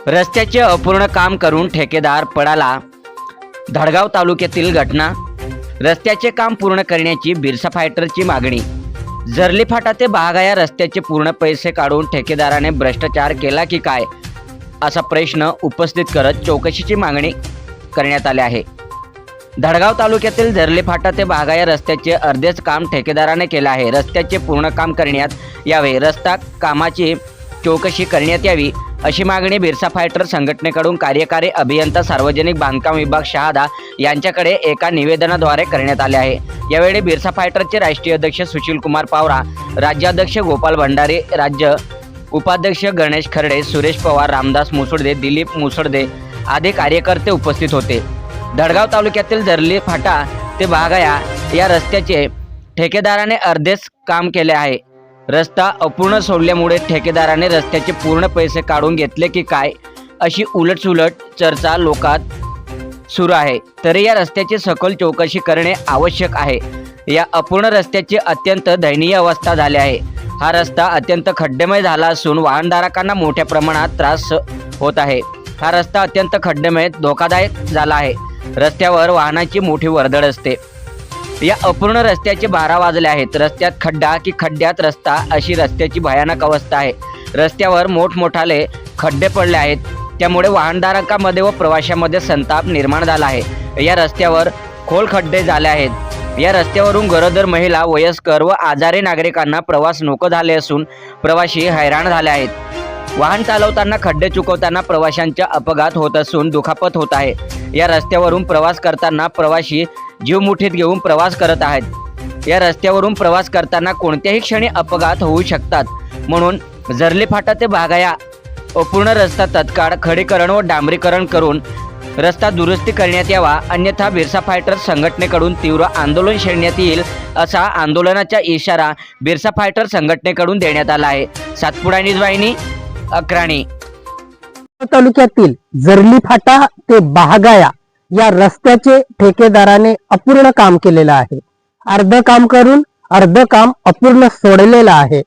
रस्त्याचे अपूर्ण काम करून ठेकेदार पळाला. धडगाव तालुक्यातील घटना. रस्त्याचे काम पूर्ण करण्याची बिरसा फायटरची मागणी. जर्ली फाटा ते बहागाया रस्त्याचे पूर्ण पैसे काढून ठेकेदाराने भ्रष्टाचार केला की काय, असा प्रश्न उपस्थित करत चौकशीची मागणी करण्यात आली आहे. धडगाव तालुक्यातील जर्ली फाटा ते बहागाया रस्त्याचे अर्धेच काम ठेकेदाराने केले आहे. रस्त्याचे पूर्ण काम करण्यात यावे, रस्ता कामाची चौकशी करण्यात यावी, अशी मागणी बिरसा फायटर संघटनेकडून कार्यकारी अभियंता सार्वजनिक बांधकाम विभाग शहादा यांच्याकडे एका निवेदनाद्वारे करण्यात आले आहे. यावेळी बिरसा फायटरचे राष्ट्रीय अध्यक्ष सुशील कुमार पावरा, राज्याध्यक्ष गोपाल भंडारी, राज्य उपाध्यक्ष गणेश खर्डे, सुरेश पवार, रामदास मुसुडदे, दिलीप मुसुडदे आदी कार्यकर्ते उपस्थित होते. धडगाव तालुक्यातील जर्ली फाटा ते बहागाया या रस्त्याचे ठेकेदाराने अर्धेच काम केले आहे. रस्ता अपूर्ण सोडल्यामुळे ठेकेदाराने रस्त्याचे पूर्ण पैसे काढून घेतले की काय, अशी उलटसुलट चर्चा लोकात सुरू आहे. तरी या रस्त्याची सखोल चौकशी करणे आवश्यक आहे. या अपूर्ण रस्त्याची अत्यंत दयनीय अवस्था झाली आहे. हा रस्ता अत्यंत खड्डेमय झाला असून वाहनधारकांना मोठ्या प्रमाणात त्रास होत आहे. हा रस्ता अत्यंत खड्डेमय धोकादायक झाला आहे. रस्त्यावर वाहनाची मोठी वर्दळ असते. या अपूर्ण रस्त्याचे 12 वाजले आहेत. रस्त्यात खड्डा की खड्ड्यात रस्ता, अशी रस्त्याची भयानक अवस्था आहे. रस्त्यावर मोठमोठाले खड्डे पडले आहेत. त्यामुळे वाहनधारकांमध्ये व प्रवाशांमध्ये संताप निर्माण झाला आहे. या रस्त्यावर खोल खड्डे झाले आहेत. या रस्त्यावरून गरोदर महिला, वयस्कर व आजारी नागरिकांना प्रवास नको झाले असून प्रवासी हैराण झाले आहेत. वाहन चालवताना खड्डे चुकवताना प्रवाशांच्या अपघात होत असून दुखापत होत आहे. या रस्त्यावरून प्रवास करताना प्रवासी जीव मुठीत घेऊन प्रवास करत आहेत. या रस्त्यावरून प्रवास करताना कोणत्याही क्षणी अपघात होऊ शकतात. म्हणून जर्ली फाटा ते बहागाया अपूर्ण रस्ता तत्काळ खडीकरण व डांबरीकरण करून रस्ता दुरुस्ती करण्यात यावा, अन्यथा बिरसा फायटर संघटनेकडून तीव्र आंदोलन छेडण्यात येईल, असा आंदोलनाचा इशारा बिरसा फायटर संघटनेकडून देण्यात आला आहे. सातपुडा न्यूज वाहिनी, अक्राणी. तालुक्यातील जर्ली फाटा ते बहागाया या रस्त्याचे ठेकेदाराने अपूर्ण काम केलेलं आहे. अर्ध काम करून अर्ध काम अपूर्ण सोडलेलं आहे.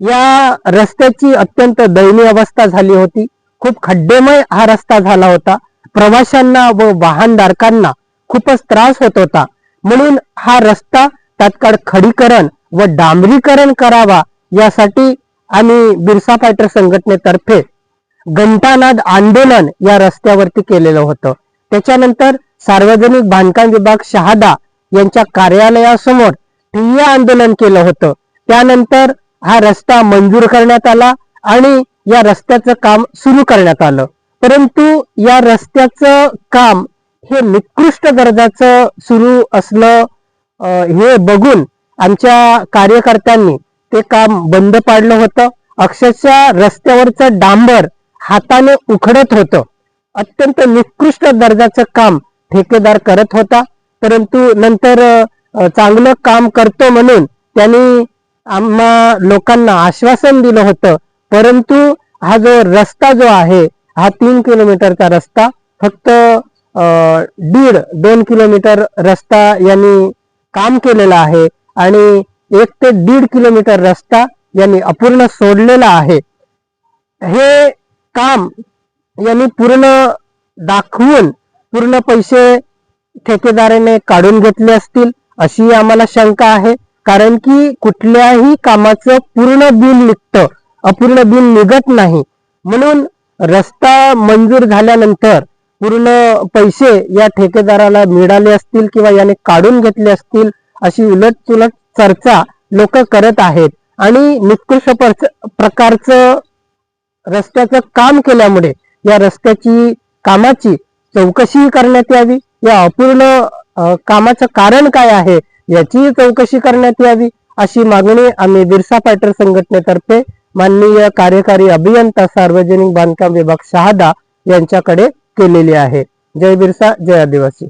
या रस्त्याची अत्यंत दयनीय अवस्था झाली होती. खूप खड्डेमय हा रस्ता झाला होता. प्रवाशांना व वाहनधारकांना खूपच त्रास होत होता. म्हणून हा रस्ता तात्काळ खडीकरण व डांबरीकरण करावा, यासाठी आम्ही बिरसा फायटर संघटनेतर्फे घंटानाद आंदोलन या रस्त्यावरती केलेलं होतं. त्याच्यानंतर सार्वजनिक बांधकाम विभाग शहादा यांच्या कार्यालयासमोर ठिय्या आंदोलन केलं होतं. त्यानंतर हा रस्ता मंजूर करण्यात आला आणि या रस्त्याचं काम सुरू करण्यात आलं. परंतु या रस्त्याचं काम हे निकृष्ट दर्जाचं सुरू असलं हे बघून आमच्या कार्यकर्त्यांनी ते काम बंद पाडलं होतं. अक्षरशः रस्त्यावरचं डांबर हाताने उखडत होतं. अत्यंत निकृष्ट दर्जाचं काम ठेकेदार करत होता. परंतु नंतर चांगलं काम करतो म्हणून त्यांनी आम्हा लोकांना आश्वासन दिलं होतं. परंतु हा जो रस्ता जो आहे, हा 3 किलोमीटरचा रस्ता फक्त 1.5-2 किलोमीटर रस्ता यांनी काम केलेला आहे आणि 1 ते 1.5 किलोमीटर रस्ता यांनी अपूर्ण सोडलेला आहे. हे काम यांनी पूर्ण दाखवून पूर्ण पैसे ठेकेदाराने काढून घेतले असतील, अशी आम्हाला शंका आहे. कारण की कुठल्याही कामाचं पूर्ण बिल निघतं, अपूर्ण बिल निघत नाही. म्हणून रस्ता मंजूर झाल्यानंतर पूर्ण पैसे या ठेकेदाराला मिळाले असतील किंवा याने काढून घेतले असतील, अशी उलटसुलट चर्चा लोक करत आहेत. आणि निकृष्ट प्रकारचं रस्त्याचं काम केल्यामुळे या रस्त्याची कामाची चौकशी करण्यात यावी. या अपूर्ण कामाचं कारण काय आहे याची चौकशी करण्यात यावी, अशी मागणी आम्ही बिरसा फायटर संघटनेतर्फे माननीय कार्यकारी अभियंता सार्वजनिक बांधकाम विभाग शहादा यांच्याकडे केलेली आहे. जय बिरसा, जय आदिवासी.